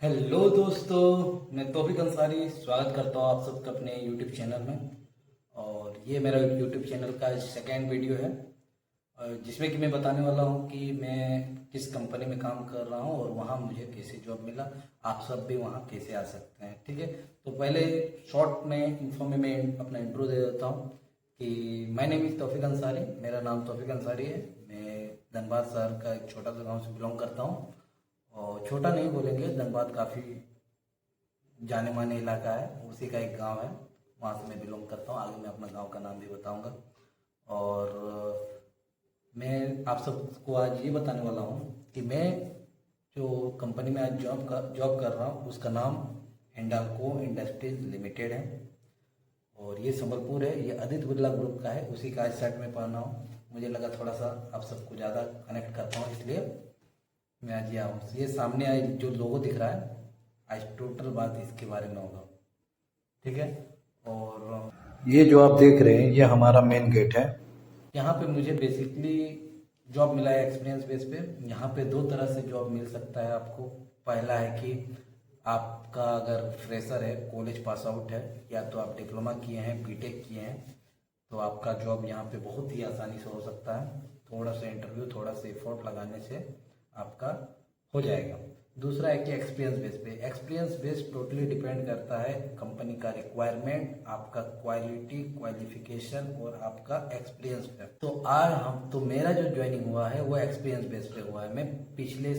Hello दोस्तों, मैं तौफीक अंसारी स्वागत करता हूँ आप सबका अपने यूट्यूब चैनल में। और ये मेरा यूट्यूब चैनल का सेकेंड वीडियो है जिसमें कि मैं बताने वाला हूँ कि मैं किस कंपनी में काम कर रहा हूँ और वहाँ मुझे कैसे जॉब मिला। आप सब भी वहाँ कैसे आ सकते हैं, ठीक है। तो पहले शॉर्ट में इन्फो में मैं अपना इंट्रो दे देता हूँ कि माय नेम इज़ तौफीक अंसारी। मेरा नाम तौफीक अंसारी है। मैं धनबाद शहर का एक छोटा सा गाँव से बिलोंग करता हूँ। और छोटा नहीं बोलेंगे, धनबाद काफ़ी जाने माने इलाका है, उसी का एक गांव है, वहाँ से मैं बिलोंग करता हूँ। आगे मैं अपना गांव का नाम भी बताऊंगा। और मैं आप सबको आज ये बताने वाला हूँ कि मैं जो कंपनी में आज जॉब कर रहा हूँ उसका नाम हिंडाल्को इंडस्ट्रीज लिमिटेड है। और ये संबलपुर है, ये आदित्य बिरला ग्रुप का है, उसी का आज सेट में पढ़ना हूँ। मुझे लगा थोड़ा सा आप सबको ज़्यादा कनेक्ट कर पाऊँ, इसलिए मैं आज यहाँ हूँ। ये सामने आज जो लोगो दिख रहा है, आज टोटल बात इसके बारे में होगा, ठीक है। और ये जो आप देख रहे हैं ये हमारा मेन गेट है। यहाँ पे मुझे बेसिकली जॉब मिला है एक्सपीरियंस बेस पे। यहाँ पे दो तरह से जॉब मिल सकता है आपको। पहला है कि आपका अगर फ्रेशर है, कॉलेज पास आउट है, या तो आप डिप्लोमा किए हैं, बीटेक किए हैं, तो आपका जॉब यहाँ पे बहुत ही आसानी से हो सकता है। थोड़ा सा इंटरव्यू, थोड़ा सा एफर्ट लगाने से आपका हो जाएगा। दूसरा है कि एक्सपीरियंस बेस पे। एक्सपीरियंस बेस टोटली डिपेंड करता है कंपनी का रिक्वायरमेंट, आपका क्वालिटी, क्वालिफिकेशन और आपका एक्सपीरियंस पे। तो मेरा जो ज्वाइनिंग हुआ है वो एक्सपीरियंस बेस पे हुआ है। मैं पिछले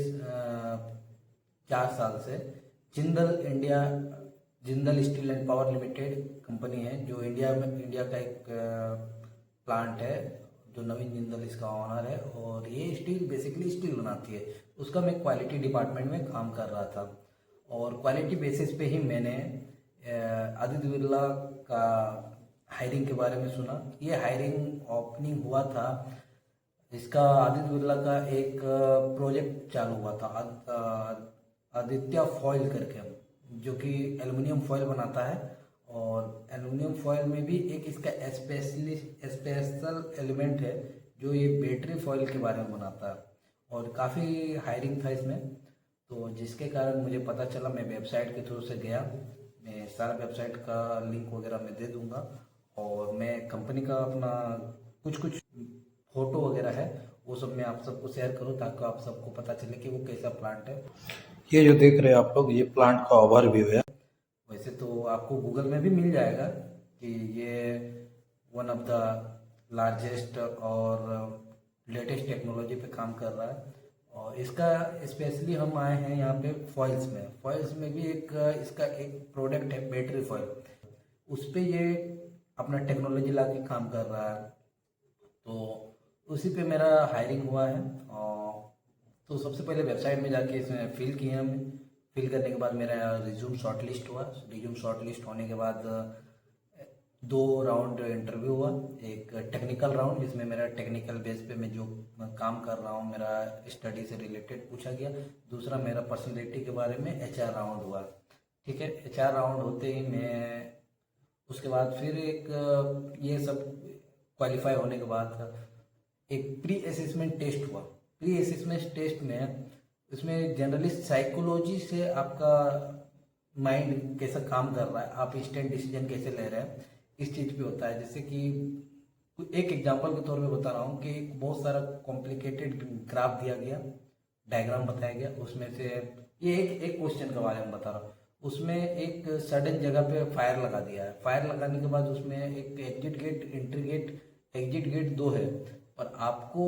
4 साल से Jindal steel and power limited company है, जो इंडिया का एक प्लांट है, जो नवीन जिंदल इसका ऑनर है। और ये स्टील बेसिकली स्टील बनाती है, उसका मैं क्वालिटी डिपार्टमेंट में काम कर रहा था। और क्वालिटी बेसिस पे ही मैंने आदित्य बिरला का हायरिंग के बारे में सुना। ये हायरिंग ओपनिंग हुआ था, इसका आदित्य बिरला का एक प्रोजेक्ट चालू हुआ था, आदित्य फॉयल करके, जो कि एल्युमिनियम फॉयल बनाता है। और एल्युमिनियम फॉयल में भी एक इसका स्पेशल एलिमेंट है जो ये बैटरी फॉयल के बारे में बनाता है। और काफ़ी हायरिंग था इसमें, तो जिसके कारण मुझे पता चला। मैं वेबसाइट के थ्रू से गया, मैं सारा वेबसाइट का लिंक वगैरह मैं दे दूंगा। और मैं कंपनी का अपना कुछ कुछ फोटो वगैरह है वो सब मैं आप सबको शेयर करूँ, ताकि आप सबको पता चले कि वो कैसा प्लांट है। ये जो देख रहे हैं आप लोग, ये प्लांट का ओवरव्यू है। वैसे तो आपको गूगल में भी मिल जाएगा कि ये वन ऑफ द लार्जेस्ट और लेटेस्ट टेक्नोलॉजी पे काम कर रहा है। और इसका स्पेशली हम आए हैं यहाँ पे फॉइल्स में भी एक इसका एक प्रोडक्ट है बैटरी फॉइल, उस पे ये अपना टेक्नोलॉजी ला के काम कर रहा है। तो उसी पे मेरा हायरिंग हुआ है। और तो सबसे पहले वेबसाइट में जाके इसमें फिल किया हमने। फिल करने के बाद मेरा रिज्यूम शॉर्टलिस्ट हुआ। रिज्यूम शॉर्टलिस्ट होने के बाद 2 राउंड इंटरव्यू हुआ। एक टेक्निकल राउंड, जिसमें मेरा टेक्निकल बेस पे मैं जो काम कर रहा हूँ, मेरा स्टडी से रिलेटेड पूछा गया। दूसरा मेरा पर्सनैलिटी के बारे में एचआर राउंड हुआ, ठीक है। एचआर राउंड होते ही मैं उसके बाद फिर एक ये सब क्वालिफाई होने के बाद एक प्री असेसमेंट टेस्ट हुआ। प्री असेसमेंट टेस्ट में इसमें जनरली साइकोलॉजी से आपका माइंड कैसा काम कर रहा है, आप इंस्टेंट डिसीजन कैसे ले रहे हैं, इस चीज़ पे होता है। जैसे कि एक एग्जांपल के तौर पे बता रहा हूँ कि बहुत सारा कॉम्प्लिकेटेड ग्राफ दिया गया, डायग्राम बताया गया, उसमें से ये एक क्वेश्चन के बारे में बता रहा हूँ। उसमें एक सडन जगह पे फायर लगा दिया है। फायर लगाने के बाद उसमें एक exit gate, entry gate, exit gate 2 है, और आपको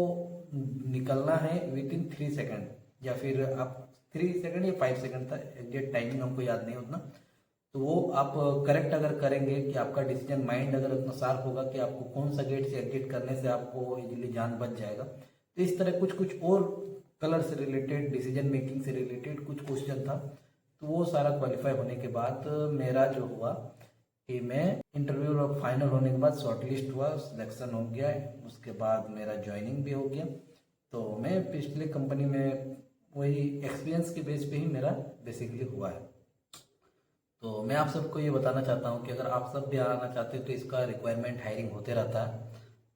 निकलना है विद इन 3 सेकेंड, या फिर आप 3 सेकेंड या 5 सेकेंड था, एग्जैक्ट टाइमिंग हमको याद नहीं उतना। तो वो आप करेक्ट अगर करेंगे कि आपका डिसीजन माइंड अगर उतना शार्प होगा कि आपको कौन सा गेट से एग्जिट करने से आपको इजीली जान बच जाएगा। तो इस तरह कुछ कुछ और कलर से रिलेटेड, डिसीजन मेकिंग से रिलेटेड कुछ क्वेश्चन था। तो वो सारा क्वालिफाई होने के बाद मेरा जो हुआ कि मैं इंटरव्यू फाइनल होने के बाद शॉर्टलिस्ट हुआ, सिलेक्शन हो गया। उसके बाद मेरा ज्वाइनिंग भी हो गया। तो मैं पिछले कंपनी में वही एक्सपीरियंस के बेस पे ही मेरा बेसिकली हुआ है। तो मैं आप सबको ये बताना चाहता हूँ कि अगर आप सब भी आना चाहते हो तो इसका रिक्वायरमेंट हायरिंग होते रहता है।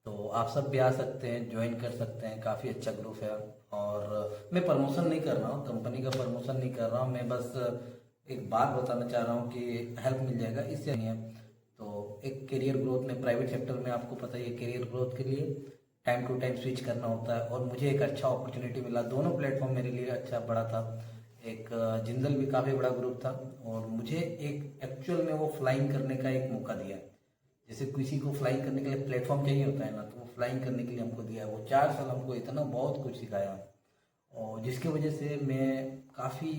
तो आप सब भी आ सकते हैं, ज्वाइन कर सकते हैं, काफ़ी अच्छा ग्रुप है। और मैं प्रमोशन नहीं कर रहा हूँ, कंपनी का प्रमोशन नहीं कर रहा हूँ, मैं बस एक बात बताना चाह रहा हूँ कि हेल्प मिल जाएगा, इससे नहीं है। तो एक करियर ग्रोथ में, प्राइवेट सेक्टर में आपको पता ही है, करियर ग्रोथ के लिए टाइम टू टाइम स्विच करना होता है। और मुझे एक अच्छा अपॉर्चुनिटी मिला, दोनों प्लेटफॉर्म मेरे लिए अच्छा बड़ा था। एक जिंदल भी काफ़ी बड़ा ग्रुप था, और मुझे एक एक्चुअल में वो फ्लाइंग करने का एक मौका दिया। जैसे किसी को फ्लाइंग करने के लिए प्लेटफॉर्म चाहिए होता है ना, तो वो फ्लाइंग करने के लिए हमको दिया। वो 4 साल हमको इतना बहुत कुछ सिखाया, और जिसकी वजह से मैं काफ़ी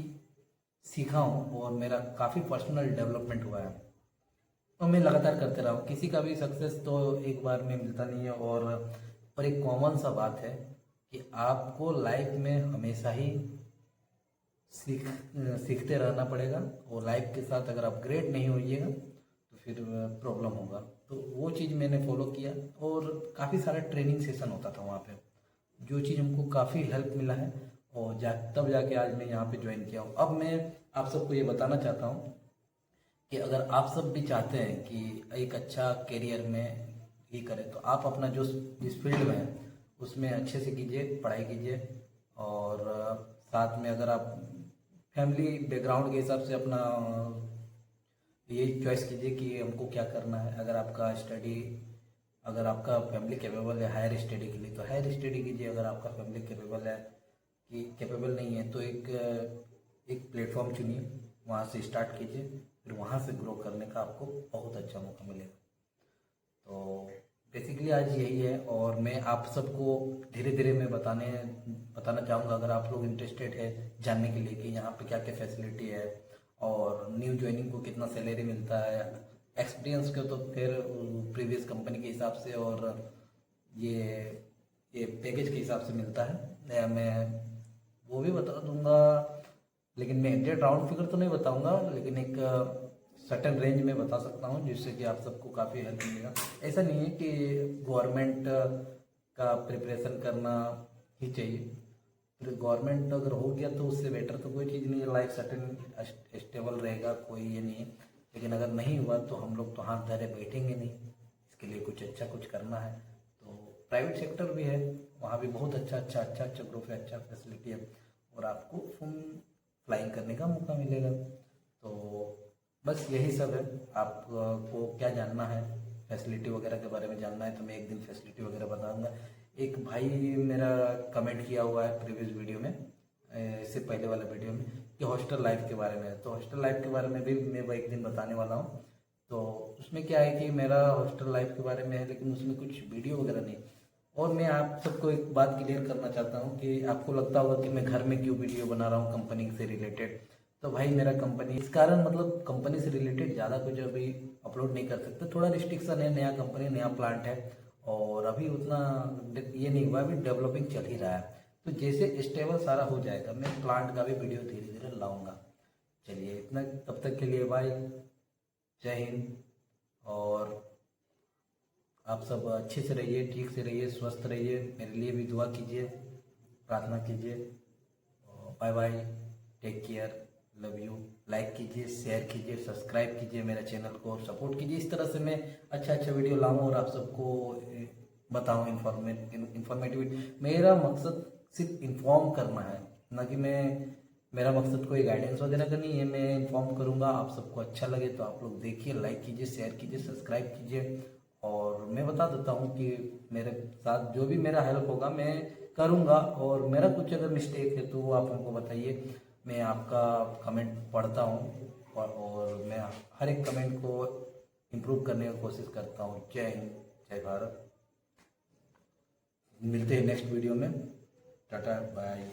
सीखा हूँ, और मेरा काफ़ी पर्सनल डेवलपमेंट हुआ है। तो मैं लगातार करते रहा हूँ। किसी का भी सक्सेस तो एक बार में मिलता नहीं है। और एक कॉमन सा बात है कि आपको लाइफ में हमेशा ही सीख सीखते रहना पड़ेगा, और लाइफ के साथ अगर अपग्रेड नहीं होइएगा तो फिर प्रॉब्लम होगा। तो वो चीज़ मैंने फॉलो किया, और काफ़ी सारा ट्रेनिंग सेशन होता था वहाँ पे, जो चीज़ हमको काफ़ी हेल्प मिला है। और तब जाके आज मैं यहाँ पे ज्वाइन किया हूँ। अब मैं आप सबको ये बताना चाहता हूँ कि अगर आप सब भी चाहते हैं कि एक अच्छा करियर में ही करें, तो आप अपना जो जिस फील्ड में है उसमें अच्छे से कीजिए, पढ़ाई कीजिए। और साथ में अगर आप फैमिली बैकग्राउंड के हिसाब से अपना ये चॉइस कीजिए कि हमको क्या करना है। अगर आपका फैमिली कैपेबल है हायर स्टडी के लिए, तो हायर स्टडी कीजिए। अगर आपका फैमिली कैपेबल है कि कैपेबल नहीं है, तो एक प्लेटफॉर्म चुनिए, वहाँ से स्टार्ट कीजिए, फिर वहाँ से ग्रो करने का आपको बहुत अच्छा मौका मिलेगा। तो बेसिकली आज यही है, और मैं आप सबको धीरे धीरे मैं बताना चाहूँगा। अगर आप लोग इंटरेस्टेड है जानने के लिए कि यहाँ पे क्या क्या फैसिलिटी है, और न्यू ज्वाइनिंग को कितना सैलरी मिलता है, एक्सपीरियंस को तो फिर प्रीवियस कंपनी के हिसाब से, और ये ये पैकेज के हिसाब से मिलता है, मैं वो भी बता दूंगा। लेकिन मैं एग्जैक्ट राउंड फिगर तो नहीं बताऊंगा, लेकिन एक सर्टेन रेंज में बता सकता हूँ, जिससे कि आप सबको काफ़ी हेल्प मिलेगा। ऐसा नहीं है कि गवर्नमेंट का प्रिपरेशन करना ही चाहिए, फिर गवर्नमेंट अगर हो गया तो उससे बेटर तो कोई चीज़ नहीं है। लाइफ सर्टेन स्टेबल रहेगा, कोई ये नहीं है। लेकिन अगर नहीं हुआ तो हम लोग तो हाथ धरे बैठेंगे नहीं, इसके लिए कुछ अच्छा कुछ करना है। तो प्राइवेट सेक्टर भी है, वहाँ भी बहुत अच्छा ग्रुप है, अच्छा फैसिलिटी है, और आपको फ्लाइंग करने का मौका मिलेगा। तो बस यही सब है। आपको क्या जानना है, फैसिलिटी वगैरह के बारे में जानना है, तो मैं एक दिन फैसिलिटी वगैरह बताऊंगा। एक भाई मेरा कमेंट किया हुआ है प्रीवियस वीडियो में, इससे पहले वाले वीडियो में, कि हॉस्टल लाइफ के बारे में। तो हॉस्टल लाइफ के बारे में भी मैं वो एक दिन बताने वाला हूँ। तो उसमें क्या है कि मेरा हॉस्टल लाइफ के बारे में है, लेकिन उसमें कुछ वीडियो वगैरह नहीं। और मैं आप सबको एक बात क्लियर करना चाहता हूँ कि आपको लगता होगा कि मैं घर में क्यों वीडियो बना रहा हूँ कंपनी से रिलेटेड। तो भाई मेरा कंपनी इस कारण, मतलब कंपनी से रिलेटेड ज़्यादा कुछ अभी अपलोड नहीं कर सकते, थोड़ा रिस्ट्रिक्शन है, नया कंपनी नया प्लांट है, और अभी उतना ये नहीं हुआ, अभी डेवलपिंग चल ही रहा है। तो जैसे स्टेबल सारा हो जाएगा, मैं प्लांट का भी वीडियो धीरे धीरे लाऊंगा। चलिए इतना, तब तक के लिए बाय, जय हिंद। और आप सब अच्छे से रहिए, ठीक से रहिए, स्वस्थ रहिए, मेरे लिए भी दुआ कीजिए, प्रार्थना कीजिए। Bye bye, take care, love you. Like कीजिए, शेयर कीजिए, सब्सक्राइब कीजिए मेरे चैनल को, सपोर्ट कीजिए। इस तरह से मैं अच्छा वीडियो लाऊं और आप सबको बताऊं इंफॉर्मेटिव। मेरा मकसद सिर्फ इन्फॉर्म करना है, ना कि मेरा मकसद कोई गाइडेंस वगैरह का नहीं है। मैं इन्फॉर्म करूंगा, आप सबको अच्छा लगे तो आप लोग देखिए, लाइक कीजिए, शेयर कीजिए, सब्सक्राइब कीजिए। और मैं बता देता हूँ कि मेरे साथ जो भी मेरा हेल्प होगा मैं करूँगा, और मेरा कुछ अगर मिस्टेक है तो वो आप हमको बताइए। मैं आपका कमेंट पढ़ता हूँ, और मैं हर एक कमेंट को इम्प्रूव करने की कोशिश करता हूँ। जय हिंद, जय भारत। मिलते हैं नेक्स्ट वीडियो में। Tata bye.